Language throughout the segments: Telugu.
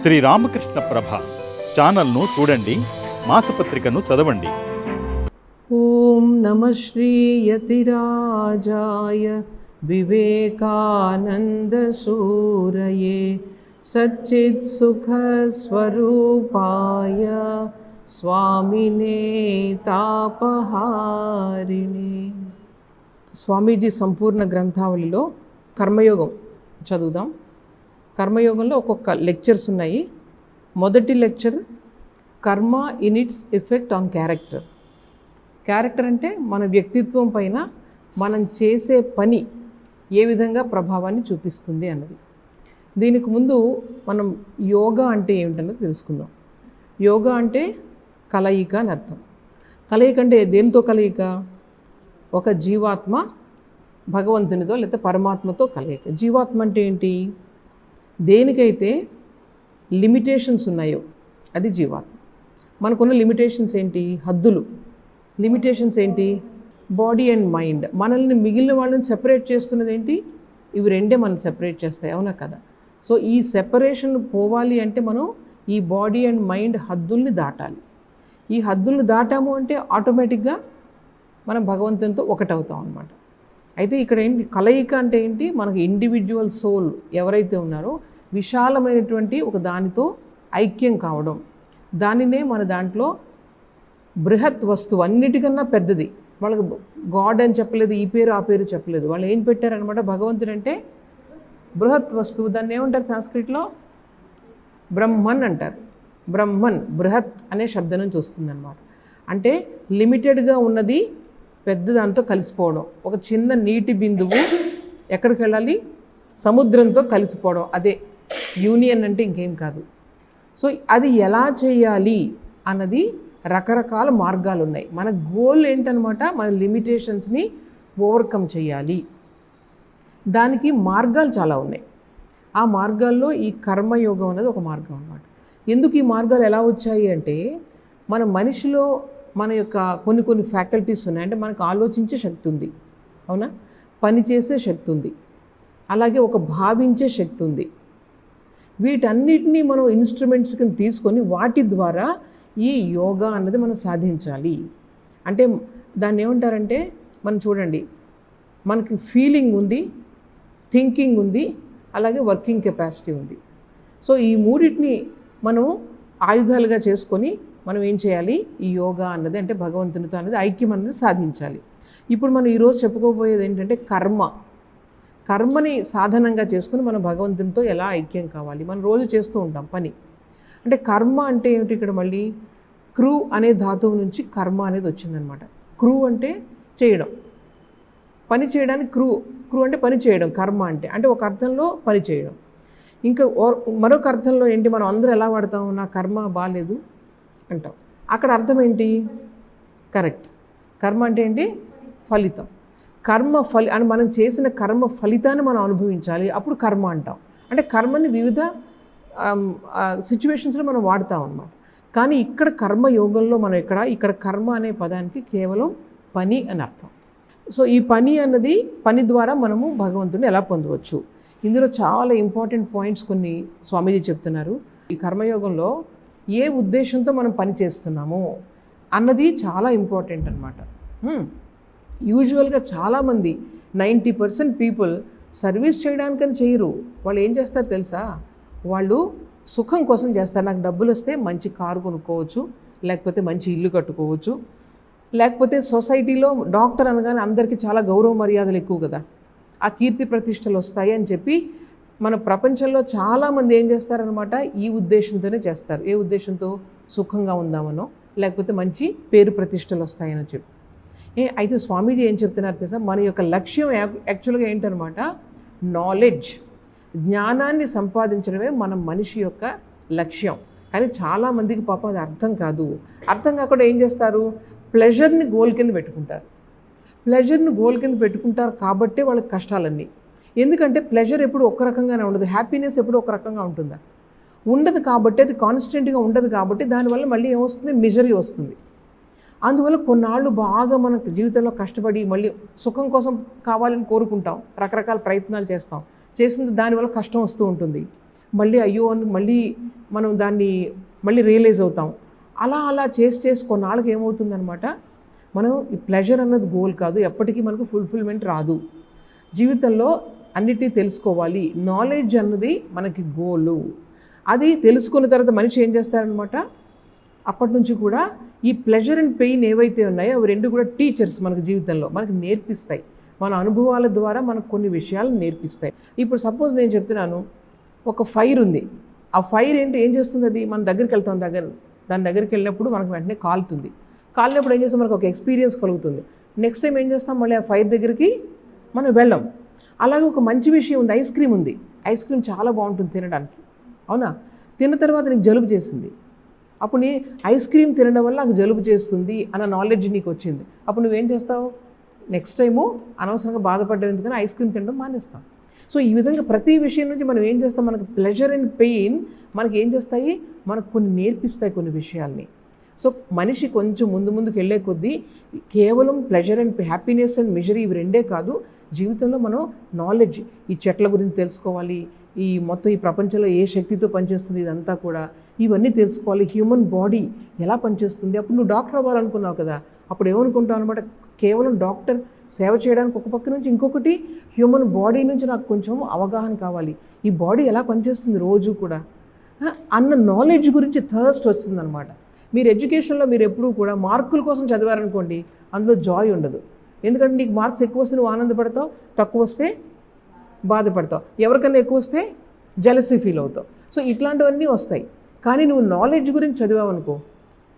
శ్రీ రామకృష్ణ ప్రభ ఛానల్ను చూడండి, మాసపత్రికను చదవండి. ఓం నమ శ్రీ యతిరాజాయ వివేకానందసూరయే సచ్చిత్ సుఖ స్వరూపాయ స్వామినే తాపహారిణి. స్వామీజీ సంపూర్ణ గ్రంథావళిలో కర్మయోగం చదువుదాం. కర్మయోగంలో ఒక్కొక్క లెక్చర్స్ ఉన్నాయి. మొదటి లెక్చర్ కర్మ in its effect on character. Character అంటే మన వ్యక్తిత్వం పైన మనం చేసే పని ఏ విధంగా ప్రభావాన్ని చూపిస్తుంది అన్నది. దీనికి ముందు మనం యోగా అంటే ఏమిటన్నది తెలుసుకుందాం. యోగా అంటే కలయిక అని అర్థం. కలయిక అంటే దేనితో కలయిక? ఒక జీవాత్మ భగవంతునితో లేకపోతే పరమాత్మతో కలయిక. జీవాత్మ అంటే ఏంటి? దేనికైతే లిమిటేషన్స్ ఉన్నాయో అది జీవాత్మ. మనకున్న లిమిటేషన్స్ ఏంటి? హద్దులు. లిమిటేషన్స్ ఏంటి? Body and mind. మనల్ని మిగిలిన వాళ్ళని సెపరేట్ చేస్తున్నది ఏంటి? ఇవి రెండే మనం సెపరేట్ చేస్తాయి, అవునా కదా? సో ఈ సెపరేషన్ పోవాలి అంటే మనం ఈ బాడీ అండ్ మైండ్ హద్దుల్ని దాటాలి. ఈ హద్దుల్ని దాటాము అంటే ఆటోమేటిక్గా మనం భగవంతునితో ఒకటవుతాం అన్నమాట. అయితే ఇక్కడ ఏంటి కలయిక అంటే ఏంటి? మనకు ఇండివిజువల్ సోల్ ఎవరైతే ఉన్నారో విశాలమైనటువంటి ఒక దానితో ఐక్యం కావడం. దానినే మన దాంట్లో బృహత్ వస్తువు, అన్నిటికన్నా పెద్దది. వాళ్ళకి గాడ్ అని చెప్పలేదు, ఈ పేరు ఆ పేరు చెప్పలేదు. వాళ్ళు ఏం పెట్టారనమాట? భగవంతుడు అంటే బృహత్ వస్తువు. దాన్ని ఏమంటారు సంస్కృతిలో? బ్రహ్మన్ అంటారు. బ్రహ్మన్, బృహత్ అనే శబ్దం నుంచి వస్తుందన్నమాట. అంటే లిమిటెడ్గా ఉన్నది పెద్ద దాంతో కలిసిపోవడం. ఒక చిన్న నీటి బిందువు ఎక్కడికి వెళ్ళాలి? సముద్రంతో కలిసిపోవడం. అదే యూనియన్ అంటే ఇంకేం కాదు. సో అది ఎలా చేయాలి అన్నది రకరకాల మార్గాలు ఉన్నాయి. మన గోల్ ఏంటనమాట? మన లిమిటేషన్స్ని ఓవర్కమ్ చేయాలి. దానికి మార్గాలు చాలా ఉన్నాయి. ఆ మార్గాల్లో ఈ కర్మయోగం అనేది ఒక మార్గం అన్నమాట. ఎందుకు ఈ మార్గాలు ఎలా వచ్చాయి అంటే, మన మనిషిలో మన యొక్క కొన్ని ఫ్యాకల్టీస్ ఉన్నాయి. అంటే మనకు ఆలోచించే శక్తి ఉంది, అవునా? పని చేసే శక్తి ఉంది, అలాగే ఒక భావించే శక్తి ఉంది. వీటన్నిటినీ మనం ఇన్స్ట్రుమెంట్స్ కింద తీసుకొని వాటి ద్వారా ఈ యోగా అన్నది మనం సాధించాలి. అంటే దాన్ని ఏమంటారంటే, మనం చూడండి, మనకి ఫీలింగ్ ఉంది, థింకింగ్ ఉంది, అలాగే వర్కింగ్ కెపాసిటీ ఉంది. సో ఈ మూడింటిని మనం ఆయుధాలుగా చేసుకొని మనం ఏం చేయాలి? ఈ యోగా అన్నది అంటే భగవంతునితో అనేది ఐక్యం అనేది సాధించాలి. ఇప్పుడు మనం ఈరోజు చెప్పుకోబోయేది ఏంటంటే కర్మని సాధనంగా చేసుకుని మనం భగవంతునితో ఎలా ఐక్యం కావాలి. మనం రోజు చేస్తూ ఉంటాం పని. అంటే కర్మ అంటే ఏమిటి? ఇక్కడ మళ్ళీ క్రూ అనే ధాతువు నుంచి కర్మ అనేది వచ్చిందనమాట. క్రూ అంటే చేయడం, పని చేయడానికి క్రూ అంటే పని చేయడం. కర్మ అంటే ఒక అర్థంలో పని చేయడం. ఇంకా మరొక అర్థంలో ఏంటి? మనం అందరూ ఎలా వాడతాం? నా కర్మ బాగాలేదు అంటాం. అక్కడ అర్థం ఏంటి? కరెక్ట్. కర్మ అంటే ఏంటి? ఫలితం. అని మనం చేసిన కర్మ ఫలితాన్ని మనం అనుభవించాలి, అప్పుడు కర్మ అంటాం. అంటే కర్మని వివిధ సిచ్యువేషన్స్లో మనం వాడతాం అన్నమాట. కానీ ఇక్కడ కర్మయోగంలో మనం ఇక్కడ కర్మ అనే పదానికి కేవలం పని అని అర్థం. సో ఈ పని ద్వారా మనము భగవంతుని ఎలా పొందవచ్చు? ఇందులో చాలా ఇంపార్టెంట్ పాయింట్స్ కొన్ని స్వామీజీ చెప్తున్నారు. ఈ కర్మయోగంలో ఏ ఉద్దేశంతో మనం పని చేస్తున్నాము అన్నది చాలా ఇంపార్టెంట్ అనమాట. యూజువల్గా చాలామంది 90% పీపుల్ సర్వీస్ చేయడానికని చేయరు. వాళ్ళు ఏం చేస్తారు తెలుసా? వాళ్ళు సుఖం కోసం చేస్తారు. నాకు డబ్బులు వస్తే మంచి కారు కొనుక్కోవచ్చు, లేకపోతే మంచి ఇల్లు కట్టుకోవచ్చు, లేకపోతే సొసైటీలో డాక్టర్ అనగానే అందరికీ చాలా గౌరవ మర్యాదలు ఎక్కువ కదా, ఆ కీర్తి ప్రతిష్టలు వస్తాయి అని చెప్పి మన ప్రపంచంలో చాలామంది ఏం చేస్తారనమాట? ఈ ఉద్దేశంతోనే చేస్తారు. ఏ ఉద్దేశంతో? సుఖంగా ఉందామనో, లేకపోతే మంచి పేరు ప్రతిష్టలు వస్తాయని చెప్పి. అయితే స్వామీజీ ఏం చెప్తున్నారు తెలుసా? మన యొక్క లక్ష్యం యాక్చువల్గా ఏంటనమాట? నాలెడ్జ్, జ్ఞానాన్ని సంపాదించడమే మన మనిషి యొక్క లక్ష్యం. కానీ చాలామందికి పాపం అది అర్థం కాకుండా ఏం చేస్తారు? ప్లెజర్ని గోల్ కింద పెట్టుకుంటారు. కాబట్టే వాళ్ళకి కష్టాలన్నీ. ఎందుకంటే ప్లెజర్ ఎప్పుడు ఒక రకంగానే ఉండదు, హ్యాపీనెస్ ఎప్పుడు ఒక రకంగా ఉంటుందా? ఉండదు. కాబట్టి అది కాన్స్టెంట్గా ఉండదు. కాబట్టి దానివల్ల మళ్ళీ ఏమొస్తుంది? మిజరీ వస్తుంది. అందువల్ల కొన్నాళ్ళు బాగా మనకు జీవితంలో కష్టపడి మళ్ళీ సుఖం కోసం కావాలని కోరుకుంటాం, రకరకాల ప్రయత్నాలు చేస్తాం. చేసిన దానివల్ల కష్టం వస్తూ ఉంటుంది. మళ్ళీ అయ్యో అని మళ్ళీ మనం దాన్ని మళ్ళీ రియలైజ్ అవుతాం. అలా అలా చేసి కొన్నాళ్ళకి ఏమవుతుందనమాట, మనం ఈ ప్లెజర్ అన్నది గోల్ కాదు, ఎప్పటికీ మనకు ఫుల్ఫిల్మెంట్ రాదు. జీవితంలో అన్నిటినీ తెలుసుకోవాలి, నాలెడ్జ్ అన్నది మనకి గోలు. అది తెలుసుకున్న తర్వాత మనిషి ఏం చేస్తారనమాట, అప్పటి నుంచి కూడా ఈ ప్లెజర్ అండ్ పెయిన్ ఏవైతే ఉన్నాయో అవి రెండు కూడా టీచర్స్ మనకు జీవితంలో మనకు నేర్పిస్తాయి. మన అనుభవాల ద్వారా మనకు కొన్ని విషయాలు నేర్పిస్తాయి. ఇప్పుడు సపోజ్ నేను చెప్తున్నాను, ఒక ఫైర్ ఉంది. ఆ ఫైర్ ఏం చేస్తుంది, అది మన దగ్గరికి వెళ్తాం, దాని దగ్గరికి వెళ్ళినప్పుడు మనకు వెంటనే కాలినప్పుడు ఏం చేస్తాం, మనకు ఒక ఎక్స్పీరియన్స్ కలుగుతుంది. నెక్స్ట్ టైం ఏం చేస్తాం, మళ్ళీ ఆ ఫైర్ దగ్గరికి మనం వెళ్ళాం. అలాగే ఒక మంచి విషయం ఉంది, ఐస్ క్రీమ్ ఉంది. ఐస్ క్రీమ్ చాలా బాగుంటుంది తినడానికి, అవునా? తిన్న తర్వాత నీకు జలుబు చేసింది, అప్పుడు నీ ఐస్ క్రీమ్ తినడం వల్ల నాకు జలుబు చేస్తుంది అన్న నాలెడ్జ్ నీకు వచ్చింది. అప్పుడు నువ్వేం చేస్తావు, నెక్స్ట్ టైము అనవసరంగా బాధపడ్డావు ఎందుకని ఐస్ క్రీమ్ తినడం మానేస్తాం. సో ఈ విధంగా ప్రతి విషయం నుంచి మనం ఏం చేస్తాం, మనకు ప్లెజర్ అండ్ పెయిన్ మనకి ఏం చేస్తాయి, మనకు కొన్ని నేర్పిస్తాయి కొన్ని విషయాల్ని. సో మనిషి కొంచెం ముందుకు వెళ్ళే కొద్దీ కేవలం pleasure and happiness and misery ఇవి రెండే కాదు, జీవితంలో మనం నాలెడ్జ్, ఈ చెట్ల గురించి తెలుసుకోవాలి, ఈ మొత్తం ఈ ప్రపంచంలో ఏ శక్తితో పనిచేస్తుంది ఇదంతా కూడా ఇవన్నీ తెలుసుకోవాలి. హ్యూమన్ బాడీ ఎలా పనిచేస్తుంది. అప్పుడు నువ్వు డాక్టర్ అవ్వాలనుకున్నావు కదా, అప్పుడు ఏమనుకుంటావు అనమాట, కేవలం డాక్టర్ సేవ చేయడానికి ఒక పక్క నుంచి, ఇంకొకటి హ్యూమన్ బాడీ నుంచి నాకు కొంచెం అవగాహన కావాలి, ఈ బాడీ ఎలా పనిచేస్తుంది రోజు కూడా అన్న నాలెడ్జ్ గురించి థర్స్ట్ వస్తుందన్నమాట. మీరు ఎడ్యుకేషన్లో మీరు ఎప్పుడూ కూడా మార్కుల కోసం చదివారనుకోండి, అందులో జాయ్ ఉండదు. ఎందుకంటే నీకు మార్క్స్ ఎక్కువ వస్తే నువ్వు ఆనందపడతావు, తక్కువ వస్తే బాధపడతావు, ఎవరికన్నా ఎక్కువ వస్తే జెలసీ ఫీల్ అవుతావు. సో ఇట్లాంటివన్నీ వస్తాయి. కానీ నువ్వు నాలెడ్జ్ గురించి చదివావనుకో,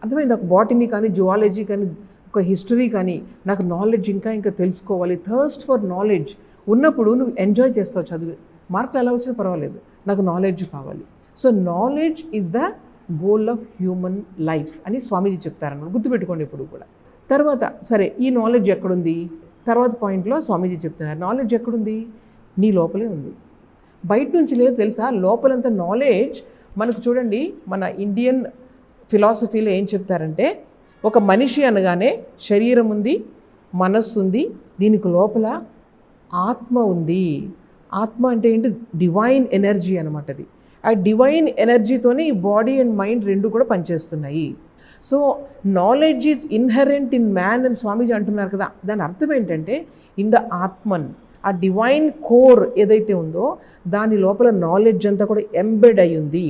అర్థమైంది, ఒక బాటనీ కానీ జువాలజీ కానీ ఒక హిస్టరీ కానీ, నాకు నాలెడ్జ్ ఇంకా తెలుసుకోవాలి, థర్స్ట్ ఫర్ నాలెడ్జ్ ఉన్నప్పుడు నువ్వు ఎంజాయ్ చేస్తావు చదివి. మార్కులు ఎలా వచ్చినా పర్వాలేదు, నాకు నాలెడ్జ్ కావాలి. So knowledge is the goal of human life అని స్వామీజీ చెప్తారన్నమాట. గుర్తుపెట్టుకోండి ఎప్పుడు కూడా. తర్వాత సరే ఈ నాలెడ్జ్ ఎక్కడుంది, తర్వాత పాయింట్లో స్వామీజీ చెప్తున్నారు, నాలెడ్జ్ ఎక్కడుంది, నీ లోపలే ఉంది, బయట నుంచి లేదు తెలుసా. లోపలంత నాలెడ్జ్ మనకు చూడండి, మన ఇండియన్ ఫిలాసఫీలో ఏం చెప్తారంటే, ఒక మనిషి అనగానే శరీరం ఉంది, మనస్సు ఉంది, దీనికి లోపల ఆత్మ ఉంది. ఆత్మ అంటే ఏంటి, డివైన్ ఎనర్జీ అనమాట. అది ఆ డివైన్ ఎనర్జీతోనే ఈ బాడీ అండ్ మైండ్ రెండు కూడా పనిచేస్తున్నాయి. So knowledge is inherent in man అని స్వామీజీ అంటున్నారు కదా. దాని అర్థం ఏంటంటే, ఇన్ ద ఆత్మన్, ఆ డివైన్ కోర్ ఏదైతే ఉందో దాని లోపల నాలెడ్జ్ అంతా కూడా ఎంబెడ్ అయి ఉంది.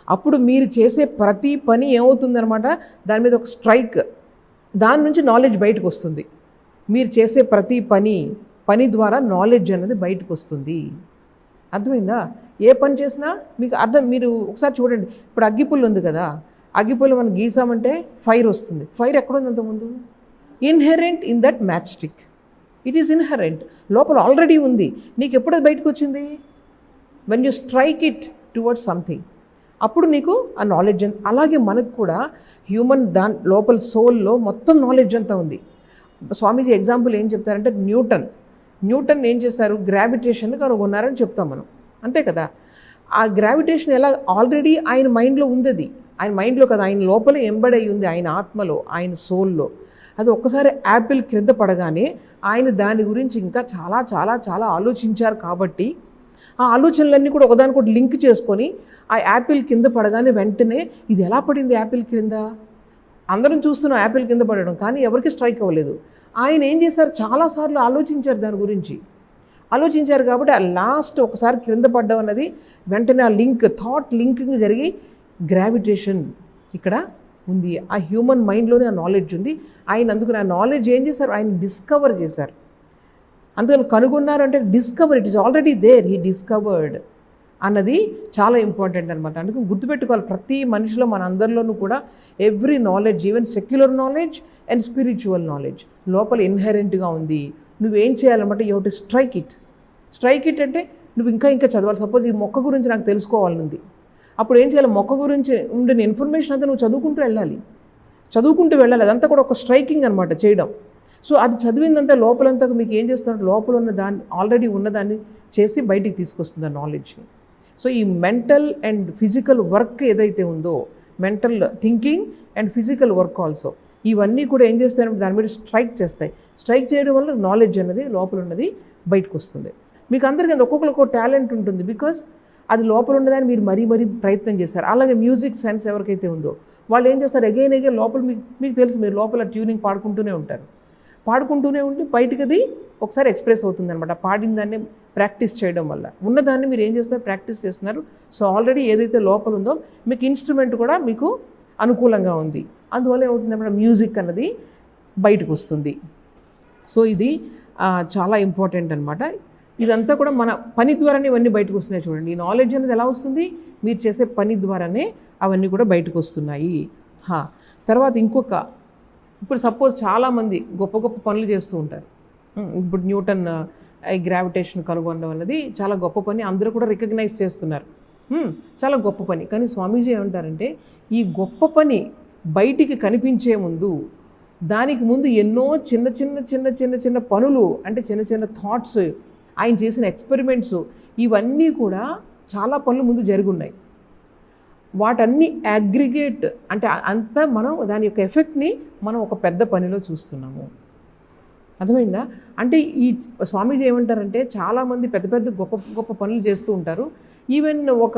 అప్పుడు మీరు చేసే ప్రతి పని ఏమవుతుందనమాట, దాని మీద ఒక స్ట్రైక్, దాని నుంచి నాలెడ్జ్ బయటకు వస్తుంది. మీరు చేసే ప్రతి పని ద్వారా నాలెడ్జ్ అనేది బయటకు వస్తుంది. అర్థమైందా? ఏ పని చేసినా మీకు మీరు ఒకసారి చూడండి. ఇప్పుడు అగ్గిపుల్లు ఉంది కదా, అగ్గిపుల్లు మనం గీసామంటే ఫైర్ వస్తుంది. ఫైర్ ఎక్కడుంది అంతకుముందు, inherent in that match stick, it is inherent, లోపల ఆల్రెడీ ఉంది. నీకు ఎప్పుడు అది బయటకు వచ్చింది, when you strike it towards something, అప్పుడు నీకు ఆ నాలెడ్జ్. అలాగే మనకు కూడా హ్యూమన్ దాని లోపల సోల్లో మొత్తం నాలెడ్జ్ అంతా ఉంది. స్వామీజీ ఎగ్జాంపుల్ ఏం చెప్తారంటే, న్యూటన్ ఏం చేశారు, గ్రావిటేషన్ కనుగొన్నారని చెప్తాం మనం, అంతే కదా. ఆ గ్రావిటేషన్ ఎలా ఆల్రెడీ ఆయన మైండ్లో ఉంది, అది ఆయన మైండ్లో కదా, ఆయన లోపల ఎంబెడ్ అయి ఉంది, ఆయన ఆత్మలో, ఆయన సోల్లో. అది ఒక్కసారి యాపిల్ క్రింద పడగానే ఆయన దాని గురించి ఇంకా చాలా చాలా చాలా ఆలోచించారు. కాబట్టి ఆ ఆలోచనలన్నీ కూడా ఒకదానికొకటి లింక్ చేసుకొని ఆ యాపిల్ కింద పడగానే వెంటనే ఇది ఎలా పడింది యాపిల్ కింద, అందరం చూస్తున్నాం యాపిల్ కింద పడడం, కానీ ఎవరికి స్ట్రైక్ అవ్వలేదు. ఆయన ఏం చేశారు, చాలాసార్లు ఆలోచించారు, దాని గురించి ఆలోచించారు. కాబట్టి ఆ లాస్ట్ ఒకసారి క్రింద పడ్డం అన్నది వెంటనే ఆ థాట్ లింకింగ్ జరిగి గ్రావిటేషన్ ఇక్కడ ఉంది. ఆ హ్యూమన్ మైండ్లోనే ఆ నాలెడ్జ్ ఉంది. ఆయన అందుకని ఆ నాలెడ్జ్ ఏం చేశారు, ఆయన డిస్కవర్ చేశారు. అందుకని కనుగొన్నారంటే discover, it is already there, he discovered అన్నది చాలా ఇంపార్టెంట్ అనమాట. అందుకని గుర్తుపెట్టుకోవాలి, ప్రతి మనిషిలో మన అందరిలోనూ కూడా every knowledge, even secular knowledge and spiritual knowledge లోపల ఇన్హెరెంట్గా ఉంది. నువ్వేం చేయాలన్నమాట, you have to strike it అంటే నువ్వు ఇంకా చదవాలి. సపోజ్ ఈ మొక్క గురించి నాకు తెలుసుకోవాలని ఉంది, అప్పుడు ఏం చేయాలి, మొక్క గురించి ఉండిన ఇన్ఫర్మేషన్ అంతా నువ్వు చదువుకుంటూ వెళ్ళాలి. అదంతా కూడా ఒక స్ట్రైకింగ్ అనమాట చేయడం. సో అది చదివిందంతా లోపలంతా మీకు ఏం చేస్తున్నట్టు, లోపల ఉన్న దాన్ని ఆల్రెడీ ఉన్నదాన్ని చేసి బయటికి తీసుకొస్తుంది ఆ నాలెడ్జ్ని. సో ఈ మెంటల్ అండ్ ఫిజికల్ వర్క్ ఏదైతే ఉందో, mental thinking and physical work also, ఇవన్నీ కూడా ఏం చేస్తాయంటే దాని మీద స్ట్రైక్ చేస్తాయి. స్ట్రైక్ చేయడం వల్ల నాలెడ్జ్ అనేది లోపల ఉన్నది బయటకు వస్తుంది. మీకు అందరికీ ఒక్కొక్కరికి ఒక టాలెంట్ ఉంటుంది. బికాజ్ అది లోపల ఉండదని మీరు మరీ ప్రయత్నం చేస్తారు. అలాగే మ్యూజిక్ సెన్స్ ఎవరికైతే ఉందో వాళ్ళు ఏం చేస్తారు, ఎగైన్ లోపల మీకు తెలుసు, మీరు లోపల ట్యూనింగ్ పాడుకుంటూనే ఉంటారు. పాడుకుంటూనే ఉండి బయటకు అది ఒకసారి ఎక్స్ప్రెస్ అవుతుంది అనమాట. పాడిన దాన్ని ప్రాక్టీస్ చేయడం వల్ల ఉన్నదాన్ని మీరు ఏం చేస్తున్నారు, ప్రాక్టీస్ చేస్తున్నారు. సో ఆల్రెడీ ఏదైతే లోపల ఉందో మీకు ఇన్స్ట్రుమెంట్ కూడా మీకు అనుకూలంగా ఉంది. అందువల్ల ఏమవుతుందన్నమాట, మ్యూజిక్ అన్నది బయటకు వస్తుంది. సో ఇది చాలా ఇంపార్టెంట్ అనమాట. ఇదంతా కూడా మన పని ద్వారానే ఇవన్నీ బయటకు వస్తున్నాయి. చూడండి, ఈ నాలెడ్జ్ అనేది ఎలా వస్తుంది, మీరు చేసే పని ద్వారానే అవన్నీ కూడా బయటకు వస్తున్నాయి. తర్వాత ఇప్పుడు సపోజ్ చాలామంది గొప్ప పనులు చేస్తూ ఉంటారు. ఇప్పుడు న్యూటన్ ఈ గ్రావిటేషన్ కనుగొనడం అన్నది చాలా గొప్ప పని, అందరూ కూడా రికగ్నైజ్ చేస్తున్నారు, చాలా గొప్ప పని. కానీ స్వామీజీ ఏమంటారంటే, ఈ గొప్ప పని బయటికి కనిపించే ముందు, దానికి ముందు ఎన్నో చిన్న పనులు, అంటే చిన్న థాట్స్, ఆయన చేసిన ఎక్స్పెరిమెంట్స్, ఇవన్నీ కూడా చాలా పనులు ముందు జరిగి ఉన్నాయి. వాటన్ని అగ్రిగేట్ అంటే అంతా మనం దాని యొక్క ఎఫెక్ట్ని మనం ఒక పెద్ద పనిలో చూస్తున్నాము. అర్థమైందా? అంటే ఈ స్వామీజీ ఏమంటారంటే, చాలామంది పెద్ద గొప్ప పనులు చేస్తూ ఉంటారు. ఈవెన్ ఒక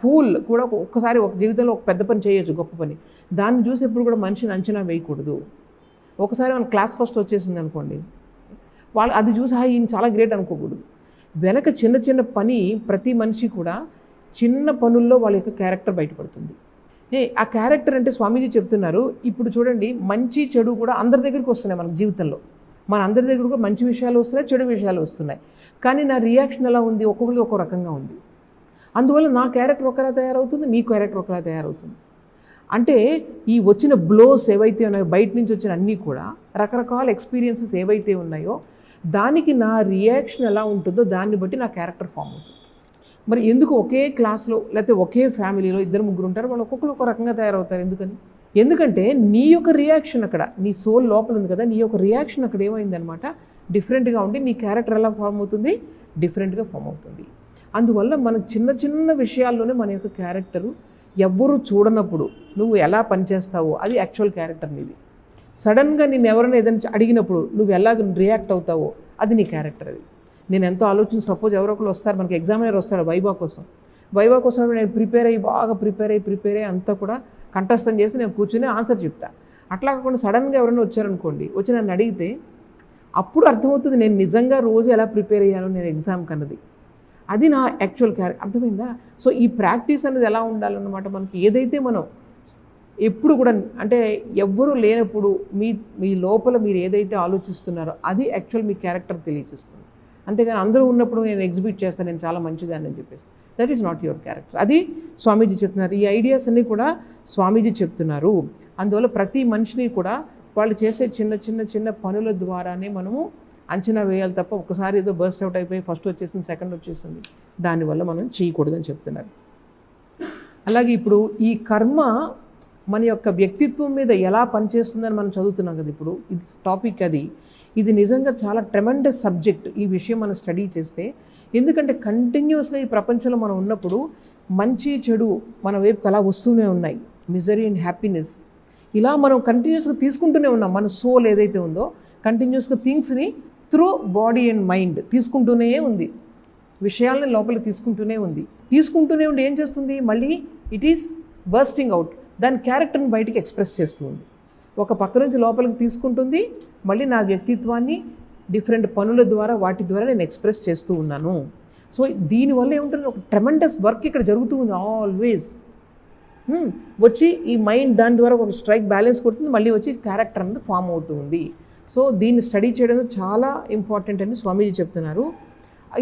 ఫూల్ కూడా ఒక్కసారి ఒక జీవితంలో ఒక పెద్ద పని చేయొచ్చు, గొప్ప పని. దాన్ని చూసి ఎప్పుడు కూడా మనిషిని అంచనా వేయకూడదు. ఒకసారి మన క్లాస్ ఫస్ట్ వచ్చేసింది అనుకోండి, వాళ్ళు అది చూసి ఈయన చాలా గ్రేట్ అనుకోకూడదు. వెనక చిన్న పని, ప్రతి మనిషి కూడా చిన్న పనుల్లో వాళ్ళ యొక్క క్యారెక్టర్ బయటపడుతుంది. ఆ క్యారెక్టర్ అంటే స్వామీజీ చెప్తున్నారు, ఇప్పుడు చూడండి, మంచి చెడు కూడా అందరి దగ్గరికి వస్తున్నాయి మన జీవితంలో. మన అందరి దగ్గర కూడా మంచి విషయాలు వస్తున్నాయి, చెడు విషయాలు వస్తున్నాయి. కానీ నా రియాక్షన్ ఎలా ఉంది, ఒక్కొక్కరికి ఒక్కో రకంగా ఉంది. అందువల్ల నా క్యారెక్టర్ ఒకలా తయారవుతుంది, మీ క్యారెక్టర్ ఒకలా తయారవుతుంది. అంటే ఈ వచ్చిన బ్లోస్ ఏవైతే ఉన్నాయో, బయట నుంచి వచ్చిన అన్నీ కూడా రకరకాల ఎక్స్పీరియన్సెస్ ఏవైతే ఉన్నాయో, దానికి నా రియాక్షన్ ఎలా ఉంటుందో దాన్ని బట్టి నా క్యారెక్టర్ ఫామ్ అవుతుంది. మరి ఎందుకు ఒకే క్లాస్లో లేకపోతే ఒకే ఫ్యామిలీలో 2-3 ఉంటారు, వాళ్ళు ఒక్కొక్కరు ఒక రకంగా తయారవుతారు? ఎందుకంటే నీ యొక్క రియాక్షన్ అక్కడ, నీ సోల్ లోపల ఉంది కదా, నీ యొక్క రియాక్షన్ అక్కడ ఏమైందనమాట, డిఫరెంట్గా ఉండి నీ క్యారెక్టర్ ఎలా ఫామ్ అవుతుంది, డిఫరెంట్గా ఫామ్ అవుతుంది. అందువల్ల మనకు చిన్న విషయాల్లోనే మన యొక్క క్యారెక్టరు ఎవ్వరూ చూడనప్పుడు నువ్వు ఎలా పనిచేస్తావో అది యాక్చువల్ క్యారెక్టర్ నీది. సడన్గా నేను ఎవరైనా ఏదైనా అడిగినప్పుడు నువ్వు ఎలా రియాక్ట్ అవుతావో అది నీ క్యారెక్టర్. అది నేను ఎంతో ఆలోచించి, సపోజ్ ఎవరో ఒకరు వస్తారు, మనకి ఎగ్జామినర్ వస్తాడు వైవా కోసం నేను బాగా ప్రిపేర్ అయ్యి అంతా కూడా కంఠస్థం చేసి నేను కూర్చొని ఆన్సర్ చెప్తా. అట్లా కాకుండా సడన్గా ఎవరైనా వచ్చారనుకోండి, వచ్చి నన్ను అడిగితే అప్పుడు అర్థమవుతుంది నేను నిజంగా రోజు ఎలా ప్రిపేర్ అయ్యాను నేను ఎగ్జామ్కి అన్నది. అది నా యాక్చువల్ క్యారెక్టర్. అర్థమైందా? సో ఈ ప్రాక్టీస్ అనేది ఎలా ఉండాలన్నమాట, మనకి ఏదైతే మనం ఎప్పుడు కూడా, అంటే ఎవ్వరూ లేనప్పుడు మీ లోపల మీరు ఏదైతే ఆలోచిస్తున్నారో అది యాక్చువల్ మీ క్యారెక్టర్ తెలియజేస్తుంది. అంతేగాని అందరూ ఉన్నప్పుడు నేను ఎగ్జిబిట్ చేస్తాను, నేను చాలా మంచిదాన్ని అని చెప్పేసి, that is not your character. అది స్వామీజీ చెప్తున్నారు. ఈ ఐడియాస్ అన్నీ కూడా స్వామీజీ చెప్తున్నారు. అందువల్ల ప్రతి మనిషిని కూడా వాళ్ళు చేసే చిన్న పనుల ద్వారానే మనము అంచనా వేయాలి తప్ప, ఒకసారి ఏదో బర్స్ట్ అవుట్ అయిపోయి ఫస్ట్ వచ్చేసింది, సెకండ్ వచ్చేసింది, దానివల్ల మనం చేయకూడదని చెప్తున్నారు. అలాగే ఇప్పుడు ఈ కర్మ మన యొక్క వ్యక్తిత్వం మీద ఎలా పనిచేస్తుందని మనం చదువుతున్నాం కదా. ఇప్పుడు ఇది టాపిక్, ఇది నిజంగా చాలా ట్రెమెండస్ సబ్జెక్ట్. ఈ విషయం మనం స్టడీ చేస్తే, ఎందుకంటే కంటిన్యూస్గా ఈ ప్రపంచంలో మనం ఉన్నప్పుడు మంచి చెడు మన వైపుకి అలా వస్తూనే ఉన్నాయి, మిజరీ అండ్ హ్యాపీనెస్, ఇలా మనం కంటిన్యూస్గా తీసుకుంటూనే ఉన్నాం. మన సోల్ ఏదైతే ఉందో కంటిన్యూస్గా థింగ్స్ని త్రూ బాడీ అండ్ మైండ్ తీసుకుంటూనే ఉంది, విషయాలని లోపలికి తీసుకుంటూనే ఉండి ఏం చేస్తుంది, మళ్ళీ ఇట్ ఈస్ బర్స్టింగ్ అవుట్, దాని క్యారెక్టర్ని బయటికి ఎక్స్ప్రెస్ చేస్తూ ఉంది. ఒక పక్క నుంచి లోపలికి తీసుకుంటుంది, మళ్ళీ నా వ్యక్తిత్వాన్ని డిఫరెంట్ పనుల ద్వారా వాటి ద్వారా నేను ఎక్స్ప్రెస్ చేస్తూ ఉన్నాను. సో దీనివల్ల ఏముంటుంది, ఒక ట్రెమెండస్ వర్క్ ఇక్కడ జరుగుతూ ఉంది ఆల్వేస్. వచ్చి ఈ మైండ్ దాని ద్వారా ఒక స్ట్రైక్ బ్యాలెన్స్ కొడుతుంది, మళ్ళీ వచ్చి క్యారెక్టర్ అనేది ఫామ్ అవుతుంది. సో దీన్ని స్టడీ చేయడం చాలా ఇంపార్టెంట్ అని స్వామీజీ చెప్తున్నారు.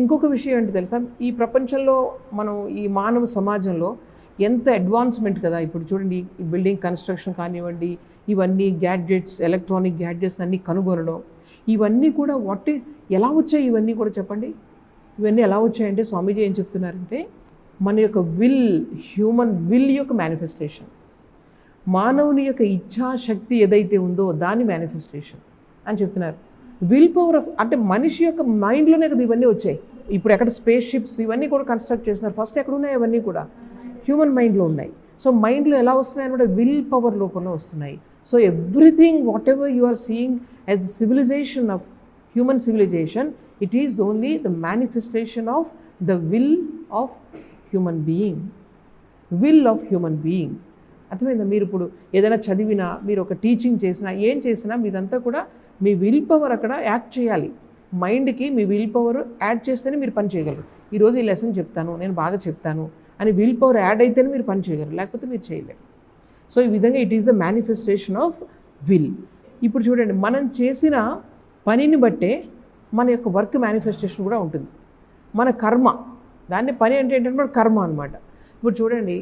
ఇంకొక విషయం ఏంటి తెలుసా, ఈ ప్రపంచంలో మనం ఈ మానవ సమాజంలో ఎంత అడ్వాన్స్మెంట్ కదా. ఇప్పుడు చూడండి, ఈ బిల్డింగ్ కన్స్ట్రక్షన్ కానివ్వండి, ఇవన్నీ గ్యాడ్జెట్స్, ఎలక్ట్రానిక్ గ్యాడ్జెట్స్ అన్నీ కనుగొనడం, ఇవన్నీ కూడా ఎలా వచ్చాయి ఇవన్నీ కూడా చెప్పండి. ఇవన్నీ ఎలా వచ్చాయంటే స్వామీజీ ఏం చెప్తున్నారంటే, మన యొక్క హ్యూమన్ విల్ యొక్క మేనిఫెస్టేషన్, మానవుని యొక్క ఇచ్ఛాశక్తి ఏదైతే ఉందో దాని మేనిఫెస్టేషన్ అని చెప్తున్నారు. విల్ పవర్ అంటే మనిషి యొక్క మైండ్లోనే కదా ఇవన్నీ వచ్చాయి. ఇప్పుడు ఎక్కడ స్పేస్ షిప్స్ ఇవన్నీ కూడా కన్స్ట్రక్ట్ చేస్తున్నారు, ఫస్ట్ ఎక్కడ ఉన్నాయి అవన్నీ కూడా హ్యూమన్ మైండ్లో ఉన్నాయి. సో మైండ్లో ఎలా వస్తున్నాయి అంటే విల్ పవర్ రూపంలో వస్తున్నాయి. So everything whatever you are seeing as the civilization of human civilization, it is only the manifestation of the will of human being, will of human being. అర్థమైందా? మీరు ఇప్పుడు ఏదైనా చదివినా, మీరు ఒక టీచింగ్ చేసినా, ఏం చేసినా మీదంతా కూడా మీ విల్ పవర్ అక్కడ యాక్ట్ చేయాలి. మైండ్కి మీ విల్ పవర్ యాడ్ చేస్తేనే మీరు పని చేయగలరు. ఈరోజు ఈ లెసన్ చెప్తాను, నేను బాగా చెప్తాను అని విల్ పవర్ యాడ్ అయితేనే మీరు పని చేయగలరు, లేకపోతే మీరు చేయలేరు. సో ఈ విధంగా it is the manifestation of will. ఇప్పుడు చూడండి, మనం చేసిన పనిని బట్టే మన యొక్క వర్క్ మేనిఫెస్టేషన్ కూడా ఉంటుంది. మన కర్మ, దాన్ని పని అంటే ఏంటంటే కర్మ అనమాట. ఇప్పుడు చూడండి,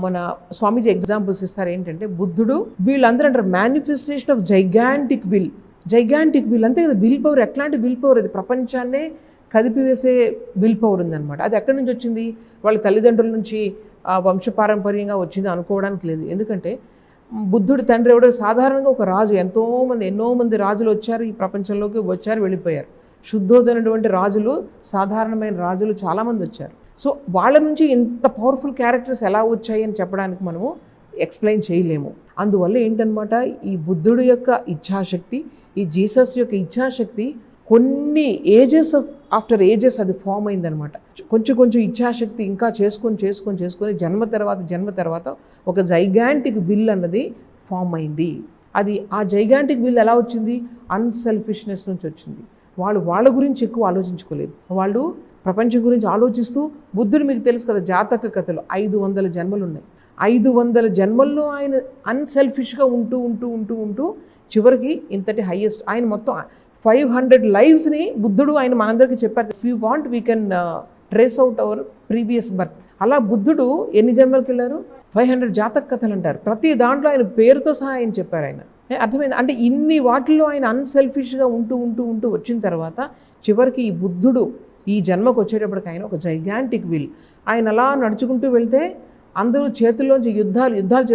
మన స్వామీజీ ఎగ్జాంపుల్స్ ఇస్తారు. ఏంటంటే బుద్ధుడు, వీళ్ళందరూ అంటారు manifestation of gigantic will. Gigantic will అంతే కదా. విల్ పవర్ ఎట్లాంటి విల్ పవర్? అది ప్రపంచాన్నే కదిపివేసే విల్ పవర్ ఉందన్నమాట. అది ఎక్కడి నుంచి వచ్చింది? వాళ్ళ తల్లిదండ్రుల నుంచి వంశపారంపర్యంగా వచ్చింది అనుకోవడానికి లేదు. ఎందుకంటే బుద్ధుడి తండ్రి ఎవడో సాధారణంగా ఒక రాజు, ఎన్నో మంది రాజులు వచ్చారు ఈ ప్రపంచంలోకి, వచ్చారు వెళ్ళిపోయారు. శుద్ధోదైనటువంటి రాజులు, సాధారణమైన రాజులు చాలామంది వచ్చారు. సో వాళ్ళ నుంచి ఇంత పవర్ఫుల్ క్యారెక్టర్స్ ఎలా వచ్చాయి అని చెప్పడానికి మనము ఎక్స్ప్లెయిన్ చేయలేము. అందువల్ల ఏంటనమాట, ఈ బుద్ధుడి యొక్క ఇచ్ఛాశక్తి, ఈ జీసస్ యొక్క ఇచ్ఛాశక్తి కొన్ని ఆఫ్టర్ ఏజెస్ అది ఫామ్ అయిందనమాట. కొంచెం ఇచ్ఛాశక్తి ఇంకా చేసుకొని జన్మ తర్వాత ఒక జైగాంటిక్ విల్ అన్నది ఫామ్ అయింది. అది ఆ జైగాంటిక్ విల్ ఎలా వచ్చింది? అన్సెల్ఫిష్నెస్ నుంచి వచ్చింది. వాళ్ళ గురించి ఎక్కువ ఆలోచించుకోలేదు. వాళ్ళు ప్రపంచం గురించి ఆలోచిస్తూ, బుద్ధుడు మీకు తెలుసు కదా, జాతక కథలు 500 జన్మలు ఉన్నాయి. 500 జన్మల్లో ఆయన అన్సెల్ఫిష్గా ఉంటూ చివరికి ఇంతటి హైయెస్ట్, ఆయన మొత్తం 500 లైవ్స్ని బుద్ధుడు ఆయన మనందరికీ చెప్పారు. If you want we can trace out our previous birth. అలా బుద్ధుడు ఎన్ని జన్మలకు వెళ్ళారు? 500 జాతక కథలు అంటారు. ప్రతి దాంట్లో ఆయన పేరుతో సహా ఆయన చెప్పారు. ఆయన అర్థమైంది అంటే ఇన్ని వాటిల్లో ఆయన అన్సెల్ఫిష్గా ఉంటూ వచ్చిన తర్వాత చివరికి ఈ బుద్ధుడు ఈ జన్మకు వచ్చేటప్పటికి ఆయన ఒక జైగాంటిక్ విల్. ఆయన అలా నడుచుకుంటూ వెళ్తే అందరూ చేతుల్లోంచి యుద్ధాలు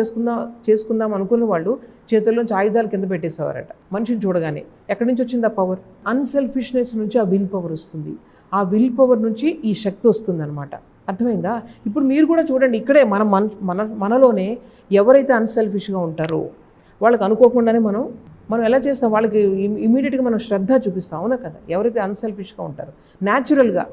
చేసుకుందాం అనుకున్న వాళ్ళు చేతుల్లోంచి ఆయుధాలు కింద పెట్టేసేవారట మనిషిని చూడగానే. ఎక్కడి నుంచి వచ్చింది ఆ పవర్? అన్సెల్ఫిష్నెస్ నుంచి ఆ విల్ పవర్ వస్తుంది. ఆ విల్ పవర్ నుంచి ఈ శక్తి వస్తుంది అనమాట. అర్థమైందా? ఇప్పుడు మీరు కూడా చూడండి, ఇక్కడే మనలోనే ఎవరైతే అన్సెల్ఫిష్గా ఉంటారో వాళ్ళకి అనుకోకుండానే మనం ఎలా చేస్తాం, వాళ్ళకి ఇమీడియట్గా మనం శ్రద్ధ చూపిస్తాం, అవునా కదా? ఎవరైతే అన్సెల్ఫిష్గా ఉంటారో న్యాచురల్గా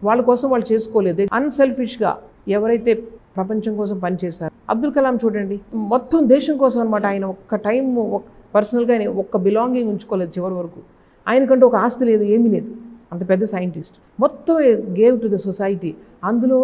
వాళ్ళ కోసం వాళ్ళు చేసుకోలేదు. అన్సెల్ఫిష్గా ఎవరైతే ప్రపంచం కోసం పనిచేశారు, అబ్దుల్ కలాం చూడండి, మొత్తం దేశం కోసం అనమాట. ఆయన ఒక్క టైం పర్సనల్గా ఆయన ఒక్క బిలాంగింగ్ ఉంచుకోలేదు చివరి వరకు. ఆయనకంటూ ఒక ఆస్తి లేదు, ఏమీ లేదు. అంత పెద్ద సైంటిస్ట్, మొత్తం గేవ్ టు ద సొసైటీ. అందులో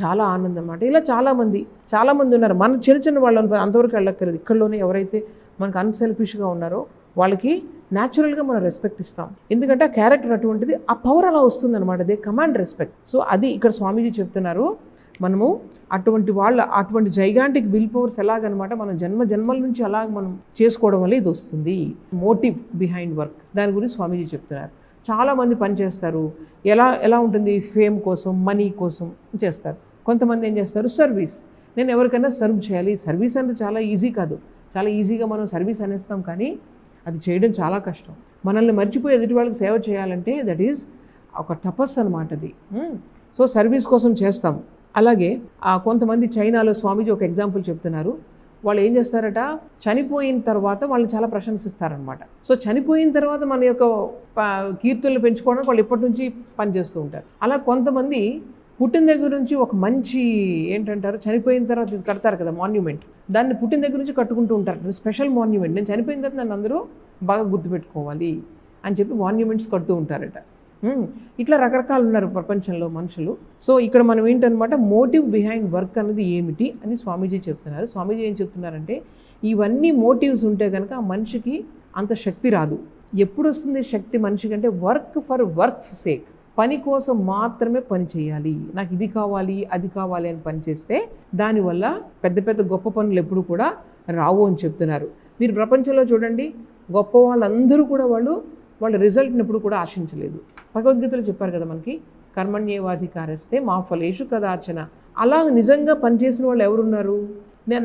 చాలా ఆనందం అన్నమాట. ఇలా చాలామంది ఉన్నారు. మన చిన్న వాళ్ళు అంతవరకు వెళ్ళక్కర్లేదు. ఇక్కడలోనే ఎవరైతే మనకు అన్సెల్ఫిష్గా ఉన్నారో వాళ్ళకి న్యాచురల్గా మనం రెస్పెక్ట్ ఇస్తాం. ఎందుకంటే ఆ క్యారెక్టర్ అటువంటిది, ఆ పవర్ అలా వస్తుందన్నమాట. They command respect. సో అది ఇక్కడ స్వామీజీ చెప్తున్నారు. మనము అటువంటి జైగాంటిక్ విల్ పవర్స్ ఎలాగనమాట మనం జన్మల నుంచి అలాగ మనం చేసుకోవడం వల్ల ఇది వస్తుంది. మోటివ్ బిహైండ్ వర్క్, దాని గురించి స్వామీజీ చెప్తున్నారు. చాలామంది పనిచేస్తారు. ఎలా ఉంటుంది? ఫేమ్ కోసం, మనీ కోసం చేస్తారు. కొంతమంది ఏం చేస్తారు? సర్వీస్. నేను ఎవరికైనా సర్వ్ చేయాలి. సర్వీస్ అంటే చాలా ఈజీ కాదు. చాలా ఈజీగా మనం సర్వీస్ అనేస్తాం, కానీ అది చేయడం చాలా కష్టం. మనల్ని మర్చిపోయి ఎదుటి వాళ్ళకి సేవ చేయాలంటే దట్ ఈజ్ ఒక తపస్సు అనమాట అది. సో సర్వీస్ కోసం చేస్తాం. అలాగే కొంతమంది చైనాలో స్వామీజీ ఒక ఎగ్జాంపుల్ చెప్తున్నారు. వాళ్ళు ఏం చేస్తారట, చనిపోయిన తర్వాత వాళ్ళని చాలా ప్రశంసిస్తారనమాట. సో చనిపోయిన తర్వాత మన యొక్క కీర్తులను పెంచుకోవడానికి వాళ్ళు ఇప్పటి నుంచి పనిచేస్తూ ఉంటారు. అలా కొంతమంది పుట్టిన దగ్గర నుంచి ఒక మంచి ఏంటంటారు, చనిపోయిన తర్వాత ఇది కడతారు కదా మాన్యుమెంట్, దాన్ని పుట్టిన దగ్గర నుంచి కట్టుకుంటూ ఉంటారు. స్పెషల్ మాన్యుమెంట్, నేను చనిపోయిన తర్వాత నన్ను అందరూ బాగా గుర్తుపెట్టుకోవాలి అని చెప్పి మాన్యుమెంట్స్ కడుతూ ఉంటారట. ఇట్లా రకరకాలు ఉన్నారు ప్రపంచంలో మనుషులు. సో ఇక్కడ మనం ఏంటనమాట, మోటివ్ బిహైండ్ వర్క్ అనేది ఏమిటి అని స్వామీజీ చెప్తున్నారు. స్వామీజీ ఏం చెప్తున్నారంటే, ఇవన్నీ మోటివ్స్ ఉంటే కనుక ఆ మనిషికి అంత శక్తి రాదు. ఎప్పుడు వస్తుంది శక్తి మనిషికి అంటే, వర్క్ ఫర్ వర్క్స్ సేక్, పని కోసం మాత్రమే పని చేయాలి. నాకు ఇది కావాలి అది కావాలి అని పని చేస్తే దానివల్ల పెద్ద పెద్ద గొప్ప పనులు ఎప్పుడు కూడా రావు అని చెప్తున్నారు. మీరు ప్రపంచంలో చూడండి, గొప్ప వాళ్ళందరూ కూడా వాళ్ళ రిజల్ట్ని ఎప్పుడు కూడా ఆశించలేదు. భగవద్గీతలో చెప్పారు కదా మనకి, కర్మణ్యేవాధికారస్తే మా ఫలేషు కదాచన. అలా నిజంగా పనిచేసిన వాళ్ళు ఎవరున్నారు?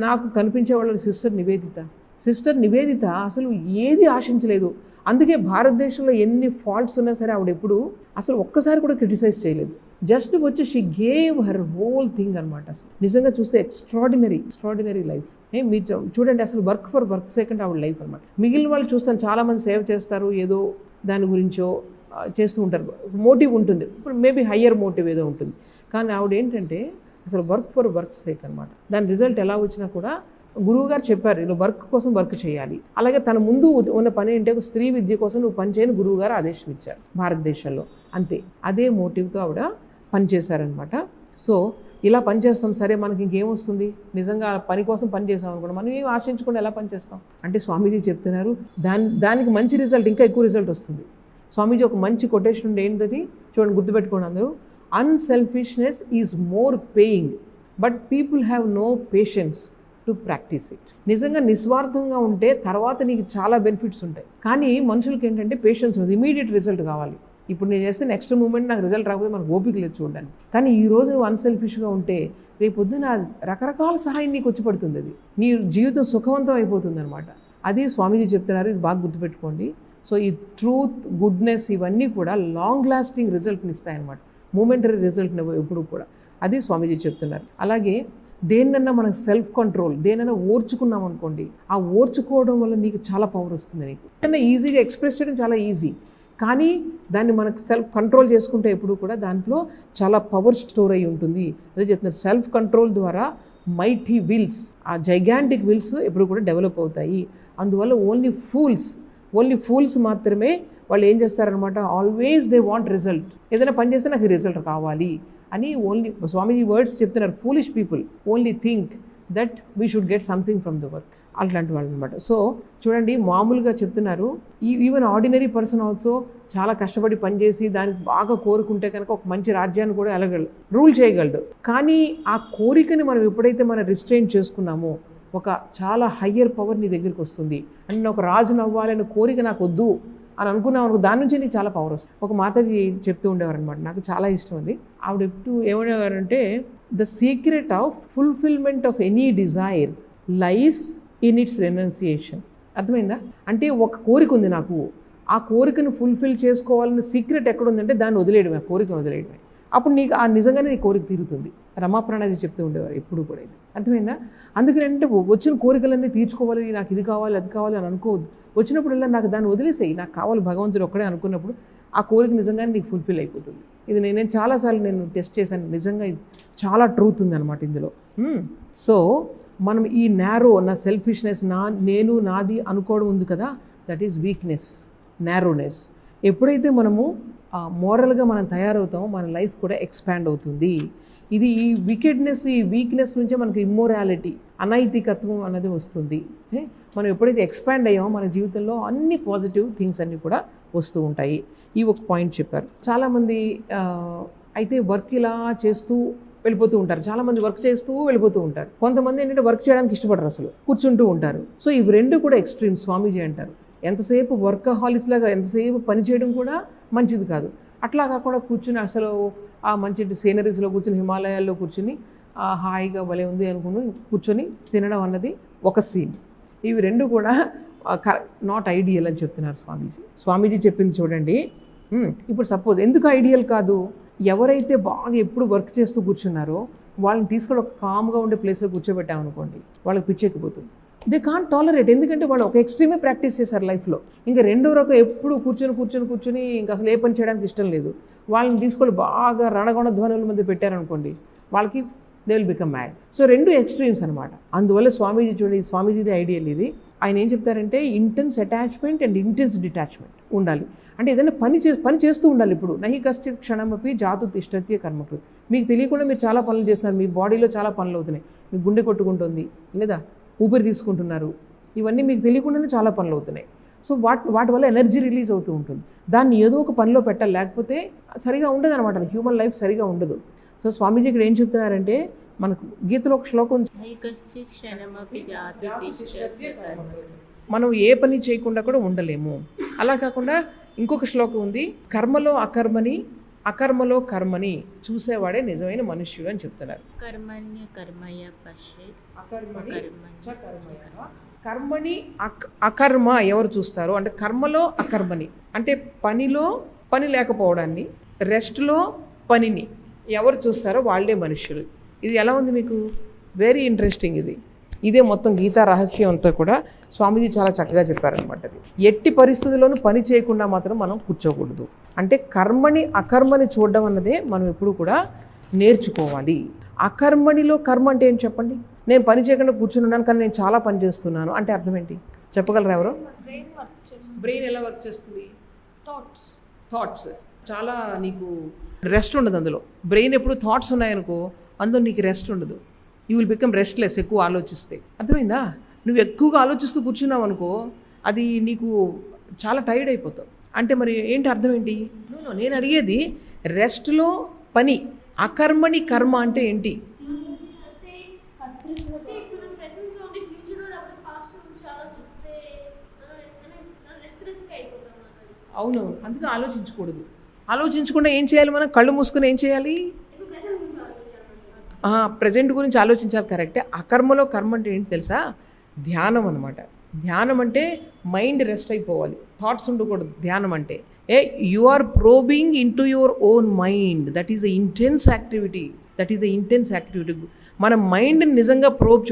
నాకు కనిపించే వాళ్ళ సిస్టర్ నివేదిత అసలు ఏది ఆశించలేదు. అందుకే భారతదేశంలో ఎన్ని ఫాల్ట్స్ ఉన్నా సరే ఆవిడ ఎప్పుడు అసలు ఒక్కసారి కూడా క్రిటిసైజ్ చేయలేదు. జస్ట్ వచ్చి she gave her whole thing అనమాట. అసలు నిజంగా చూస్తే ఎక్స్ట్రాడినరీ లైఫ్. మీరు చూడండి, అసలు వర్క్ ఫర్ వర్క్ సెకండ్ ఆవిడ లైఫ్ అనమాట. మిగిలిన వాళ్ళు చూస్తాను చాలామంది సేవ్ చేస్తారు, ఏదో దాని గురించో చేస్తూ ఉంటారు, మోటివ్ ఉంటుంది, ఇప్పుడు మేబీ హయ్యర్ మోటివ్ ఏదో ఉంటుంది. కానీ ఆవిడ ఏంటంటే అసలు వర్క్ ఫర్ వర్క్ సేక్ అనమాట. దాని రిజల్ట్ ఎలా వచ్చినా కూడా గురువు గారు చెప్పారు, ఇలా వర్క్ కోసం వర్క్ చేయాలి. అలాగే తన ముందు ఉన్న పని ఏంటి, ఒక స్త్రీ విద్య కోసం నువ్వు పని చేయని గురువు గారు ఆదేశం ఇచ్చారు భారతదేశంలో. అంతే, అదే మోటివ్తో ఆవిడ పనిచేశారనమాట. సో ఇలా పనిచేస్తాం, సరే మనకి ఇంకేం వస్తుంది, నిజంగా పని కోసం పని చేసాం అనుకోండి, మనం ఏం ఆశించకుండా ఎలా పనిచేస్తాం అంటే స్వామీజీ చెప్తున్నారు దానికి మంచి రిజల్ట్, ఇంకా ఎక్కువ రిజల్ట్ వస్తుంది. స్వామీజీ ఒక మంచి కొటేషన్ ఉండే ఏంటది చూడండి, గుర్తుపెట్టుకోండి అందరూ. Unselfishness is more paying but people have no patience to practise it. నిజంగా నిస్వార్థంగా ఉంటే తర్వాత నీకు చాలా బెనిఫిట్స్ ఉంటాయి, కానీ మనుషులకి ఏంటంటే పేషెన్స్ ఉంది, ఇమీడియట్ రిజల్ట్ కావాలి. ఇప్పుడు నేను చేస్తే నెక్స్ట్ మూమెంట్ నాకు రిజల్ట్ రాకపోతే మనకు ఓపిక లేదు చూడడానికి. కానీ ఈ రోజు నువ్వు అన్సెల్ఫిష్గా ఉంటే రేపు పొద్దున రకరకాల సహాయం నీకు వచ్చి పడుతుంది, అది నీ జీవితం సుఖవంతం అయిపోతుంది అనమాట. అది స్వామీజీ చెప్తున్నారు, ఇది బాగా గుర్తుపెట్టుకోండి. సో ఈ ట్రూత్, గుడ్నెస్ ఇవన్నీ కూడా లాంగ్ లాస్టింగ్ రిజల్ట్ని ఇస్తాయన్నమాట, మూమెంటరీ రిజల్ట్ని ఎప్పుడు కూడా. అది స్వామీజీ చెప్తున్నారు. అలాగే దేన్నన్నా మనం సెల్ఫ్ కంట్రోల్, దేనైనా ఓర్చుకున్నాం అనుకోండి, ఆ ఓర్చుకోవడం వల్ల నీకు చాలా పవర్ వస్తుంది. నీకు ఏదైనా ఈజీగా ఎక్స్ప్రెస్ చేయడం చాలా ఈజీ, కానీ దాన్ని మనకు సెల్ఫ్ కంట్రోల్ చేసుకుంటే ఎప్పుడు కూడా దాంట్లో చాలా పవర్ స్టోర్ అయి ఉంటుంది. అదే చెప్తున్నారు, సెల్ఫ్ కంట్రోల్ ద్వారా మైటీ విల్స్, ఆ జైగాంటిక్ విల్స్ ఎప్పుడు కూడా డెవలప్ అవుతాయి. అందువల్ల ఓన్లీ ఫూల్స్ మాత్రమే వాళ్ళు ఏం చేస్తారనమాట, ఆల్వేస్ దే వాంట్ రిజల్ట్. ఏదైనా పని చేస్తే నాకు రిజల్ట్ కావాలి అని ఓన్లీ స్వామీజీ వర్డ్స్ చెప్తున్నారు. Foolish people only think that we should get something from the work, అట్లాంటి వాళ్ళు అనమాట. సో చూడండి, మామూలుగా చెప్తున్నారు, ఈవెన్ ఆర్డినరీ పర్సన్ ఆల్సో చాలా కష్టపడి పనిచేసి దానికి బాగా కోరుకుంటే కనుక ఒక మంచి రాజ్యాన్ని కూడా రూల్ చేయగలడు. కానీ ఆ కోరికని మనం ఎప్పుడైతే మనం రిస్ట్రెయిన్ చేసుకున్నామో ఒక చాలా హయ్యర్ పవర్ నీ దగ్గరికి వస్తుంది. అంటే నేను ఒక రాజును అవ్వాలనే కోరిక నాకు వద్దు అని అనుకున్నాం అనుకో, దాని నుంచి నీకు చాలా పవర్ వస్తుంది. ఒక మాతాజీ చెప్తూ ఉండేవారు అనమాట, నాకు చాలా ఇష్టం అది. ఆవిడ ఎప్పుడు ఏమనేవారంటే, the secret of fulfilment of any desire lies in its renunciation. అర్థమైందా? అంటే ఒక కోరిక ఉంది నాకు, ఆ కోరికను ఫుల్ఫిల్ చేసుకోవాలన్న సీక్రెట్ ఎక్కడుందంటే దాన్ని వదిలేయడమే, ఆ కోరికను వదిలేయడమే. అప్పుడు నీకు నిజంగానే నీ కోరిక తీరుతుంది. రమాప్రాణాజీ చెప్తూ ఉండేవారు ఎప్పుడు కూడా ఇది. అర్థమైందా? అందుకనంటే వచ్చిన కోరికలన్నీ తీర్చుకోవాలి, నాకు ఇది కావాలి అది కావాలి అని అనుకోవద్దు. వచ్చినప్పుడల్లా నాకు దాన్ని వదిలేసేయి, నాకు కావాలి భగవంతుడు ఒక్కడే అనుకున్నప్పుడు ఆ కోరిక నిజంగానే నీకు ఫుల్ఫిల్ అయిపోతుంది. ఇది నేను చాలాసార్లు టెస్ట్ చేశాను, నిజంగా ఇది చాలా ట్రూత్ ఉందన్నమాట ఇందులో. సో మనం ఈ నా సెల్ఫిష్నెస్, నేను నాది అనుకోవడం ఉంది కదా, దట్ ఈస్ వీక్నెస్, నారోనెస్. ఎప్పుడైతే మనము మోరల్గా మనం తయారవుతామో మన లైఫ్ కూడా ఎక్స్పాండ్ అవుతుంది. ఇది ఈ వికెడ్నెస్, ఈ వీక్నెస్ నుంచే మనకి ఇమ్మోరాలిటీ, అనైతికత్వం అన్నది వస్తుంది. మనం ఎప్పుడైతే ఎక్స్పాండ్ అయ్యామో మన జీవితంలో అన్ని పాజిటివ్ థింగ్స్ అన్నీ కూడా వస్తూ ఉంటాయి. ఈ ఒక పాయింట్ చెప్పారు. చాలామంది అయితే వర్క్ ఇలా చేస్తూ వెళ్ళిపోతూ ఉంటారు, చాలామంది వర్క్ చేస్తూ వెళ్ళిపోతూ ఉంటారు. కొంతమంది ఏంటంటే వర్క్ చేయడానికి ఇష్టపడరు, అసలు కూర్చుంటూ ఉంటారు. సో ఇవి రెండు కూడా ఎక్స్ట్రీమ్. స్వామీజీ అంటారు, ఎంతసేపు వర్కహాలిక్స్ లాగా ఎంతసేపు పని చేయడం కూడా మంచిది కాదు. అట్లా కాకుండా కూర్చుని అసలు ఆ మంచి సీనరీస్లో కూర్చుని, హిమాలయాల్లో కూర్చుని హాయిగా భలే ఉంది అనుకుని కూర్చొని తినడం అన్నది ఒక సీన్. ఇవి రెండు కూడా నాట్ ఐడియల్ అని చెప్తున్నారు స్వామీజీ చెప్పింది చూడండి. ఇప్పుడు సపోజ్ ఎందుకు ఐడియల్ కాదు, ఎవరైతే బాగా ఎప్పుడు వర్క్ చేస్తూ కూర్చున్నారో వాళ్ళని తీసుకొని ఒక కామ్గా ఉండే ప్లేస్లో కూర్చోబెట్టామనుకోండి, వాళ్ళకి పిచ్చెక్కిపోతుంది. దే కాంట్ టాలరేట్, ఎందుకంటే వాళ్ళు ఒక ఎక్స్ట్రీమే ప్రాక్టీస్ చేశారు లైఫ్లో. ఇంకా రెండో రకం ఎప్పుడు కూర్చొని ఇంకా అసలు ఏ పని చేయడానికి ఇష్టం లేదు. వాళ్ళని తీసుకొని బాగా రణగొణ ధ్వనుల మధ్య పెట్టారనుకోండి, వాళ్ళకి they will become mad. So రెండు ఎక్స్ట్రీమ్స్ అనమాట. అందువల్ల స్వామీజీ చూడండి, స్వామీజీది ఐడియల్ ఇది. ఆయన ఏం చెప్తారంటే intense attachment and intense detachment ఉండాలి. అంటే ఏదైనా పని చేస్తూ ఉండాలి. ఇప్పుడు నహి కశ్చిత్ క్షణమపి జాతు తిష్టత్య కర్మకు. మీకు తెలియకుండా మీరు చాలా పనులు చేస్తున్నారు, మీ బాడీలో చాలా పనులు అవుతున్నాయి, మీ గుండె కొట్టుకుంటుంది లేదా ఊపిరి తీసుకుంటున్నారు, ఇవన్నీ మీకు తెలియకుండానే చాలా పనులు అవుతున్నాయి. సో వాటి వల్ల ఎనర్జీ రిలీజ్ అవుతూ ఉంటుంది. దాన్ని ఏదో ఒక పనిలో పెట్టాలి, లేకపోతే సరిగా ఉండదు అనమాట, హ్యూమన్ లైఫ్ సరిగా ఉండదు. సో స్వామీజీ ఇక్కడ ఏం చెప్తున్నారంటే, మనకు గీతలో ఒక శ్లోకం ఉంది, మనం ఏ పని చేయకుండా కూడా ఉండలేము. అలా కాకుండా ఇంకొక శ్లోకం ఉంది, కర్మలో అకర్మని అకర్మలో కర్మని చూసేవాడే నిజమైన మనుష్యుడు అని చెప్తున్నారు. కర్మని అకర్మ ఎవరు చూస్తారు అంటే, కర్మలో అకర్మని అంటే పనిలో పని లేకపోవడాన్ని, రెస్ట్లో పనిని ఎవరు చూస్తారో వాళ్ళే మనుష్యులు. ఇది ఎలా ఉంది మీకు? Very interesting. ఇదే మొత్తం గీతా రహస్యం అంతా కూడా స్వామీజీ చాలా చక్కగా చెప్పారనమాట. అది ఎట్టి పరిస్థితుల్లోనూ పని చేయకుండా మాత్రం మనం కూర్చోకూడదు. అంటే కర్మని అకర్మని చూడడం అన్నదే మనం ఎప్పుడు కూడా నేర్చుకోవాలి. అకర్మణిలో కర్మ అంటే ఏంటి చెప్పండి? నేను పని చేయకుండా కూర్చుని ఉన్నాను కానీ నేను చాలా పని చేస్తున్నాను అంటే అర్థం ఏంటి చెప్పగలరా ఎవరు? బ్రెయిన్ ఎలా వర్క్ చేస్తుంది? థాట్స్. చాలా నీకు రెస్ట్ ఉండదు అందులో. బ్రెయిన్ ఎప్పుడు థాట్స్ ఉన్నాయనుకో అందులో నీకు రెస్ట్ ఉండదు. యూ విల్ బికమ్ రెస్ట్లెస్ ఎక్కువ ఆలోచిస్తే. అర్థమైందా? నువ్వు ఎక్కువగా ఆలోచిస్తూ కూర్చున్నావు అనుకో అది నీకు చాలా టైర్డ్ అయిపోతావు. అంటే మరి ఏంటి అర్థం ఏంటి? నేను అడిగేది రెస్ట్లో పని. అకర్మణి కర్మ అంటే ఏంటి? అవును, అందుకే ఆలోచించకూడదు. ఆలోచించకుండా ఏం చేయాలి? మనం కళ్ళు మూసుకొని ఏం చేయాలి? ప్రజెంట్ గురించి ఆలోచించాలి. కరెక్టే. అకర్మలో కర్మ అంటే ఏంటి తెలుసా? ధ్యానం అనమాట. ధ్యానం అంటే మైండ్ రెస్ట్ అయిపోవాలి, థాట్స్ ఉండకూడదు. ధ్యానం అంటే you are probing into your own mind. That is the intense activity. మన మైండ్ నిజంగా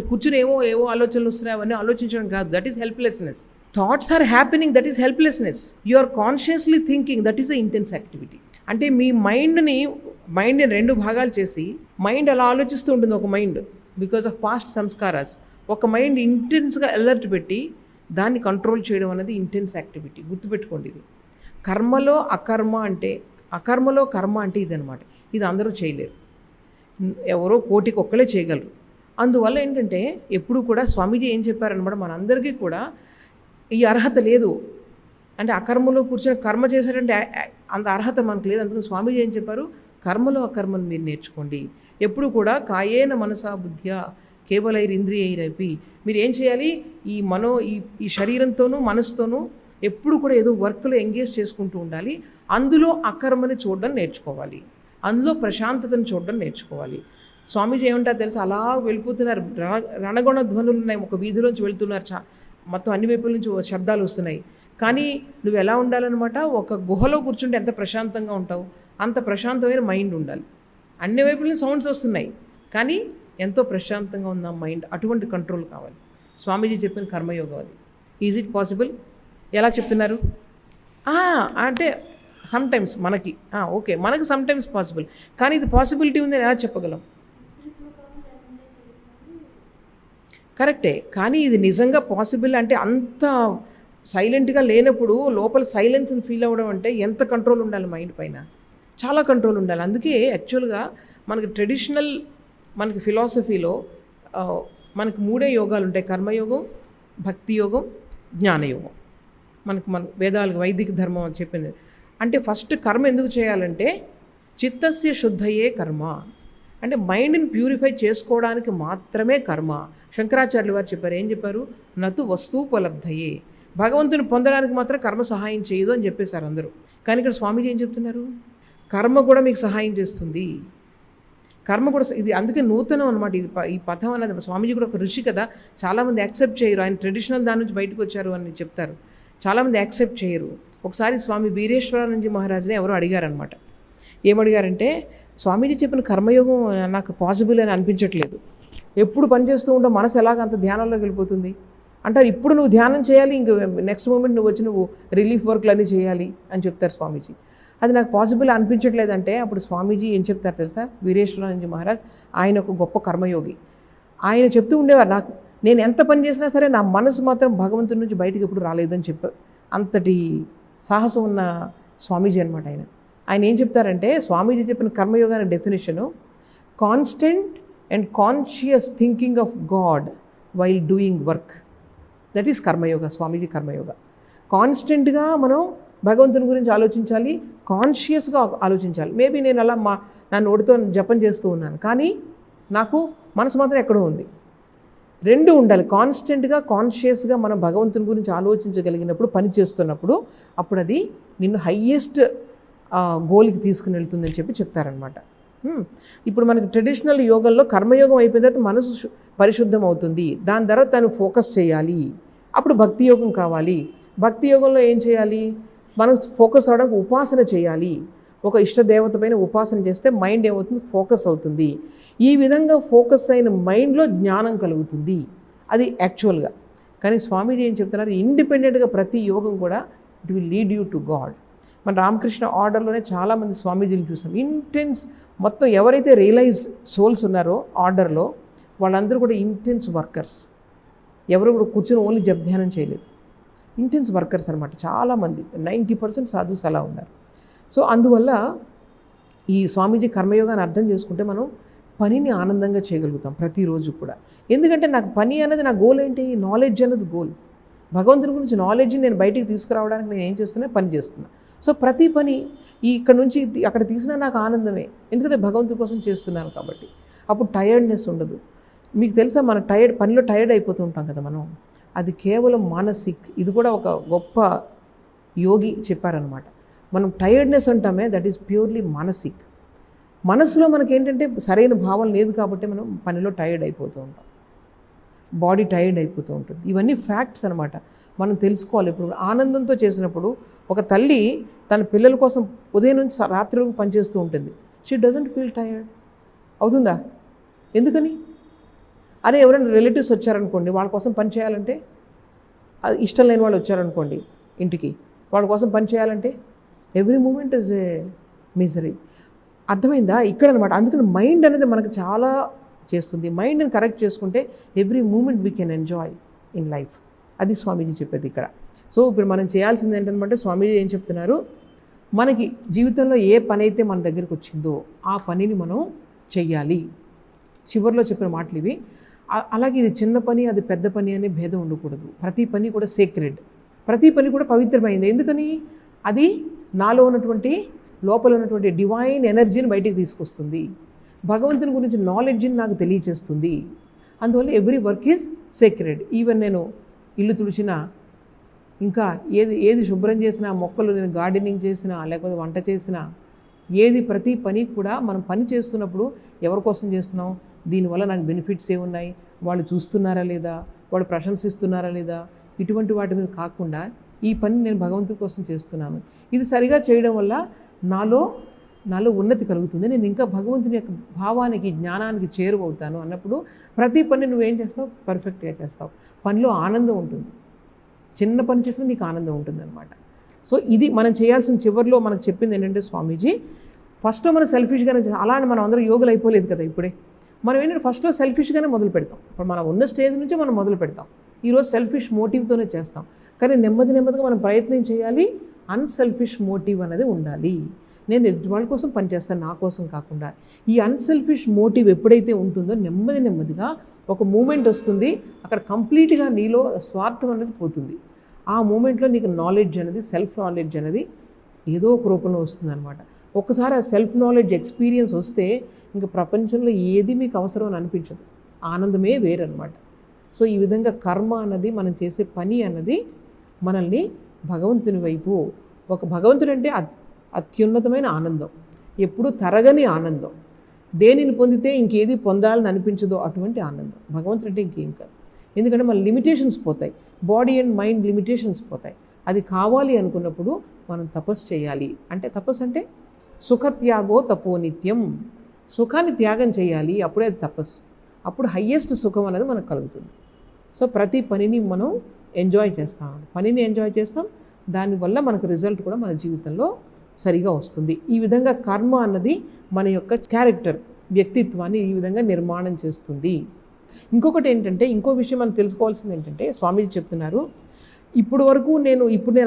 కూర్చుని ఏవో ఆలోచనలు వస్తున్నాయి అవన్నీ ఆలోచించడం కాదు. That is helplessness. Thoughts are happening, that is helplessness. You are consciously thinking, that is the intense activity. అంటే మీ మైండ్ని రెండు భాగాలు చేసి మైండ్ అలా ఆలోచిస్తూ ఉంటుంది. ఒక mind because of past sanskaras, ఒక మైండ్ ఇంటెన్స్గా అలర్ట్ పెట్టి దాన్ని కంట్రోల్ చేయడం అనేది ఇంటెన్స్ యాక్టివిటీ. గుర్తుపెట్టుకోండి ఇది. అకర్మలో కర్మ అంటే ఇదనమాట. ఇది అందరూ చేయలేరు, ఎవరో కోటికి ఒక్కలే చేయగలరు. అందువల్ల ఏంటంటే ఎప్పుడు కూడా స్వామీజీ ఏం చెప్పారనమాట, మనందరికీ కూడా ఈ అర్హత లేదు. అంటే అకర్మలో కూర్చొని కర్మ చేశారంటే అంత అర్హత మనకు లేదు. అందుకని స్వామీజీ ఏం చెప్పారు? కర్మలో అకర్మను మీరు నేర్చుకోండి. ఎప్పుడు కూడా కాయేన మనసా బుద్ధ్యా కేవలైర్ ఇంద్రియైరపి. మీరు ఏం చేయాలి? ఈ శరీరంతోనూ మనసుతోనూ ఎప్పుడు కూడా ఏదో వర్క్లో ఎంగేజ్ చేసుకుంటూ ఉండాలి. అందులో అకర్మని చూడడం నేర్చుకోవాలి, అందులో ప్రశాంతతను చూడడం నేర్చుకోవాలి. స్వామీజీ ఏమంటారు తెలుసా? అలా వెళ్ళిపోతున్నారు, రణగొణ ధ్వనులు ఉన్నాయి, ఒక వీధిలోంచి వెళ్తున్నారు, మొత్తం అన్ని వైపుల నుంచి శబ్దాలు వస్తున్నాయి. కానీ నువ్వు ఎలా ఉండాలన్నమాట? ఒక గుహలో కూర్చుంటే ఎంత ప్రశాంతంగా ఉంటావు అంత ప్రశాంతమైన మైండ్ ఉండాలి. అన్ని వైపుల నుంచి సౌండ్స్ వస్తున్నాయి కానీ ఎంతో ప్రశాంతంగా ఉన్న మైండ్, అటువంటి కంట్రోల్ కావాలి. స్వామీజీ చెప్పిన కర్మయోగం అది. Is it possible? ఎలా చెప్తున్నారు అంటే సమ్టైమ్స్ మనకి ఓకే, మనకి సమ్టైమ్స్ పాసిబుల్, కానీ ఇది పాసిబిలిటీ ఉందని ఎలా చెప్పగలం? కరెక్టే, కానీ ఇది నిజంగా పాసిబుల్ అంటే అంత సైలెంట్గా లేనప్పుడు లోపల సైలెన్స్ని ఫీల్ అవ్వడం అంటే ఎంత కంట్రోల్ ఉండాలి మైండ్ పైన? చాలా కంట్రోల్ ఉండాలి. అందుకే యాక్చువల్గా మనకి ఫిలాసఫీలో మనకు 3 యోగాలు ఉంటాయి: కర్మయోగం, భక్తి యోగం, జ్ఞానయోగం. మన వేదాలకు వైదిక ధర్మం అని చెప్పింది. అంటే ఫస్ట్ కర్మ ఎందుకు చేయాలంటే చిత్తస్య శుద్ధయే కర్మ, అంటే మైండ్ని ప్యూరిఫై చేసుకోవడానికి మాత్రమే కర్మ. శంకరాచార్యులు వారు చెప్పారు. ఏం చెప్పారు? నతు వస్తూపలబ్ధయే, భగవంతుని పొందడానికి మాత్రం కర్మ సహాయం చేయదు అని చెప్పేశారు అందరూ. కానీ ఇక్కడ స్వామీజీ ఏం చెప్తున్నారు? కర్మ కూడా మీకు సహాయం చేస్తుంది. కర్మ కూడా ఇది అందుకే నూతనం అనమాట ఈ పథం అనేది. స్వామీజీ కూడా ఒక ఋషి కదా, చాలామంది యాక్సెప్ట్ చేయరు. ఆయన ట్రెడిషనల్ దాని నుంచి బయటకు వచ్చారు అని చెప్తారు, చాలామంది యాక్సెప్ట్ చేయరు. ఒకసారి స్వామి వీరేశ్వరానందజీ మహారాజ్ని ఎవరో అడిగారనమాట. ఏమడిగారంటే, స్వామీజీ చెప్పిన కర్మయోగం నాకు పాసిబుల్ అని అనిపించట్లేదు, ఎప్పుడు పనిచేస్తూ ఉంటావు, మనసు ఎలాగంత ధ్యానంలోకి వెళ్ళిపోతుంది అంటారు. ఇప్పుడు నువ్వు ధ్యానం చేయాలి, ఇంక నెక్స్ట్ మూమెంట్ నువ్వు రిలీఫ్ వర్క్లు అన్నీ చేయాలి అని చెప్తారు స్వామీజీ. అది నాకు పాసిబుల్ అనిపించట్లేదంటే అప్పుడు స్వామీజీ ఏం చెప్తారు తెలుసా? వీరేశ్వరానందజీ మహారాజ్ ఆయన ఒక గొప్ప కర్మయోగి. ఆయన చెప్తూ ఉండేవారు, నేను ఎంత పని చేసినా సరే నా మనసు మాత్రం భగవంతుడి నుంచి బయటకు ఎప్పుడు రాలేదని చెప్పారు. అంతటి సాహసం ఉన్న స్వామీజీ అనమాట ఆయన. ఆయన ఏం చెప్తారంటే, స్వామీజీ చెప్పిన కర్మయోగానికి definition constant and conscious thinking of God while doing work. That is Karmayoga. Swamiji Karmayoga కాన్స్టెంట్గా మనం భగవంతుని గురించి ఆలోచించాలి, కాన్షియస్గా ఆలోచించాలి. మేబీ నేను అలా నా నోటితో జపం చేస్తూ ఉన్నాను కానీ నాకు మనసు మాత్రం ఎక్కడో ఉంది. రెండు ఉండాలి, కాన్స్టెంట్గా కాన్షియస్గా మనం భగవంతుని గురించి ఆలోచించగలిగినప్పుడు, పని చేస్తున్నప్పుడు అప్పుడు అది నిన్ను హయ్యెస్ట్ గోల్కి తీసుకుని వెళ్తుందని చెప్తారనమాట. ఇప్పుడు మనకి ట్రెడిషనల్ యోగంలో కర్మయోగం అయిపోయిన తర్వాత మనసు పరిశుద్ధం అవుతుంది, దాని తర్వాత తను ఫోకస్ చేయాలి. అప్పుడు భక్తి యోగం కావాలి. భక్తి యోగంలో ఏం చేయాలి? మనం ఫోకస్ అవడానికి ఉపాసన చేయాలి. ఒక ఇష్టదేవత పైన ఉపాసన చేస్తే మైండ్ ఏమవుతుంది? ఫోకస్ అవుతుంది. ఈ విధంగా ఫోకస్ అయిన మైండ్లో జ్ఞానం కలుగుతుంది. అది యాక్చువల్గా. కానీ స్వామీజీ ఏం చెప్తున్నారు? ఇండిపెండెంట్గా ప్రతి యోగం కూడా it will lead you to God. మన రామకృష్ణ ఆర్డర్లోనే చాలామంది స్వామీజీని చూసాం. ఇంటెన్స్ మొత్తం ఎవరైతే రియలైజ్ సోల్స్ ఉన్నారో ఆర్డర్లో వాళ్ళందరూ కూడా ఇంటెన్స్ వర్కర్స్. ఎవరు కూడా కూర్చొని ఓన్లీ జప్ ధ్యానం చేయలేదు, ఇంటెన్స్ వర్కర్స్ అనమాట. చాలామంది 90% సాధుస్ అలా ఉన్నారు. సో అందువల్ల ఈ స్వామీజీ కర్మయోగాన్ని అర్థం చేసుకుంటే మనం పనిని ఆనందంగా చేయగలుగుతాం ప్రతిరోజు కూడా. ఎందుకంటే నాకు పని అనేది నా గోల్ ఏంటి? నాలెడ్జ్ అనేది గోల్. భగవంతుని గురించి నాలెడ్జ్ని నేను బయటికి తీసుకురావడానికి నేను ఏం చేస్తున్నా? పని చేస్తున్నా. సో ప్రతి పని ఇక్కడ నుంచి అక్కడ తీసినా నాకు ఆనందమే, ఎందుకంటే భగవంతుడి కోసం చేస్తున్నాను కాబట్టి. అప్పుడు టయర్డ్నెస్ ఉండదు. మీకు తెలుసా, మన పనిలో టైర్డ్ అయిపోతూ ఉంటాం కదా మనం, అది కేవలం మానసిక్. ఇది కూడా ఒక గొప్ప యోగి చెప్పారనమాట. మనం టైర్డ్నెస్ అంటామే, దట్ ఈస్ ప్యూర్లీ మానసిక్. మనసులో మనకేంటంటే సరైన భావం లేదు కాబట్టి మనం పనిలో టైర్డ్ అయిపోతూ ఉంటాం, బాడీ టైర్డ్ అయిపోతూ ఉంటుంది. ఇవన్నీ ఫ్యాక్ట్స్ అనమాట, మనం తెలుసుకోవాలి. ఇప్పుడు ఆనందంతో చేసినప్పుడు ఒక తల్లి తన పిల్లల కోసం ఉదయం నుంచి రాత్రి వరకు పనిచేస్తూ ఉంటుంది. She doesn't feel tired. అవుతుందా? ఎందుకని? అదే ఎవరైనా రిలేటివ్స్ వచ్చారనుకోండి, వాళ్ళ కోసం పని చేయాలంటే, అది ఇష్టం లేని వాళ్ళు వచ్చారనుకోండి ఇంటికి, వాళ్ళ కోసం పని చేయాలంటే every moment is a misery. అర్థమైందా? ఇక్కడ అనమాట. అందుకని మైండ్ అనేది మనకు చాలా చేస్తుంది. మైండ్ని కరెక్ట్ చేసుకుంటే every moment we can enjoy in life. అది స్వామీజీ చెప్పేది ఇక్కడ. సో ఇప్పుడు మనం చేయాల్సింది ఏంటంటే, స్వామీజీ ఏం చెప్తున్నారు, మనకి జీవితంలో ఏ పని అయితే మన దగ్గరికి వచ్చిందో ఆ పనిని మనం చెయ్యాలి. చివరిలో చెప్పిన మాటలు ఇవి. అలాగే ఇది చిన్న పని, అది పెద్ద పని అనే భేదం ఉండకూడదు. ప్రతి పని కూడా సేక్రెడ్, ప్రతి పని కూడా పవిత్రమైంది. ఎందుకని? అది నాలో ఉన్నటువంటి లోపల ఉన్నటువంటి డివైన్ ఎనర్జీని బయటికి తీసుకొస్తుంది, భగవంతుని గురించి నాలెడ్జ్ని నాకు తెలియచేస్తుంది. అందువల్ల every work is sacred. Even నేను ఇల్లు తుడిచినా, ఇంకా ఏది శుభ్రం చేసినా, మొక్కలు నేను గార్డెనింగ్ చేసినా, లేకపోతే వంట చేసినా, ప్రతి పని కూడా మనం పని చేస్తున్నప్పుడు ఎవరి కోసం చేస్తున్నాం, దీనివల్ల నాకు బెనిఫిట్స్ ఏమున్నాయి, వాళ్ళు చూస్తున్నారా లేదా, వాళ్ళు ప్రశంసిస్తున్నారా లేదా, ఇటువంటి వాటి మీద కాకుండా ఈ పని నేను భగవంతుడి కోసం చేస్తున్నాను, ఇది సరిగా చేయడం వల్ల నాలో ఉన్నతి కలుగుతుంది, నేను ఇంకా భగవంతుని యొక్క భావానికి జ్ఞానానికి చేరువవుతాను అన్నప్పుడు ప్రతి పని నువ్వేం చేస్తావు? పర్ఫెక్ట్గా చేస్తావు. పనిలో ఆనందం ఉంటుంది. చిన్న పని చేసినా నీకు ఆనందం ఉంటుంది అనమాట. సో ఇది మనం చేయాల్సిన చివరిలో మనకు చెప్పింది ఏంటంటే స్వామీజీ, ఫస్ట్లో మనం సెల్ఫిష్గానే, అలానే మనం అందరూ యోగులు అయిపోలేదు కదా ఇప్పుడే. మనం ఏంటంటే ఫస్ట్లో సెల్ఫిష్గానే మొదలు పెడతాం. ఇప్పుడు మనం ఉన్న స్టేజ్ నుంచే మనం మొదలు పెడతాం. ఈరోజు సెల్ఫిష్ మోటివ్తోనే చేస్తాం. కానీ నెమ్మదిగా మనం ప్రయత్నం చేయాలి. అన్సెల్ఫిష్ మోటివ్ అనేది ఉండాలి. నేను ఎదుటి వాళ్ళ కోసం పనిచేస్తాను, నా కోసం కాకుండా. ఈ అన్సెల్ఫిష్ మోటివ్ ఎప్పుడైతే ఉంటుందో నెమ్మదిగా ఒక మూమెంట్ వస్తుంది, అక్కడ కంప్లీట్గా నీలో స్వార్థం అనేది పోతుంది. ఆ మూమెంట్లో నీకు నాలెడ్జ్ అనేది, సెల్ఫ్ నాలెడ్జ్ అనేది ఏదో ఒక రూపంలో వస్తుంది అనమాట. ఒక్కసారి ఆ సెల్ఫ్ నాలెడ్జ్ ఎక్స్పీరియన్స్ వస్తే ఇంకా ప్రపంచంలో ఏది మీకు అవసరం అని అనిపించదు, ఆనందమే వేరనమాట. సో ఈ విధంగా కర్మ అన్నది, మనం చేసే పని అన్నది మనల్ని భగవంతుని వైపు, ఒక భగవంతుడు అంటే అత్యున్నతమైన ఆనందం, ఎప్పుడూ తరగని ఆనందం, దేనిని పొందితే ఇంకేది పొందాలని అనిపించదో అటువంటి ఆనందం. భగవంతుడు అంటే ఇంకేం కాదు. ఎందుకంటే మన లిమిటేషన్స్ పోతాయి, బాడీ అండ్ మైండ్ లిమిటేషన్స్ పోతాయి. అది కావాలి అనుకున్నప్పుడు మనం తపస్సు చేయాలి. అంటే తపస్సు అంటే సుఖత్యాగో తపో నిత్యం, సుఖాన్ని త్యాగం చేయాలి, అప్పుడే అది తపస్సు. అప్పుడు హయ్యెస్ట్ సుఖం అనేది మనకు కలుగుతుంది. సో ప్రతి పనిని మనం ఎంజాయ్ చేస్తాం, పనిని ఎంజాయ్ చేస్తాం, దానివల్ల మనకు రిజల్ట్ కూడా మన జీవితంలో సరిగా వస్తుంది. ఈ విధంగా కర్మ అన్నది మన యొక్క క్యారెక్టర్, వ్యక్తిత్వాన్ని ఈ విధంగా నిర్మాణం చేస్తుంది. ఇంకొకటి ఏంటంటే, ఇంకో విషయం మనం తెలుసుకోవాల్సింది ఏంటంటే, స్వామీజీ చెప్తున్నారు, ఇప్పుడు నేను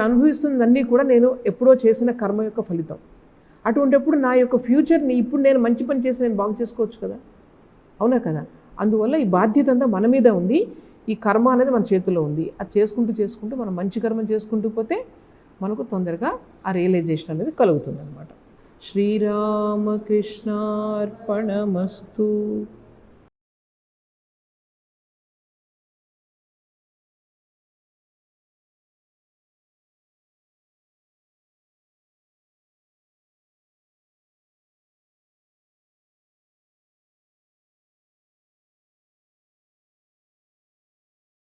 అనుభవిస్తున్నదన్నీ కూడా నేను ఎప్పుడో చేసిన కర్మ యొక్క ఫలితం. అటువంటిప్పుడు నా యొక్క ఫ్యూచర్ని ఇప్పుడు నేను మంచి పని చేసి నేను బాగు చేసుకోవచ్చు కదా, అవునా కదా? అందువల్ల ఈ బాధ్యత అంతా మన మీద ఉంది. ఈ కర్మ అనేది మన చేతిలో ఉంది. అది చేసుకుంటూ మనం మంచి కర్మ చేసుకుంటూ పోతే మనకు తొందరగా ఆ రియలైజేషన్ అనేది కలుగుతుంది అనమాట. శ్రీరామకృష్ణార్పణమస్తు.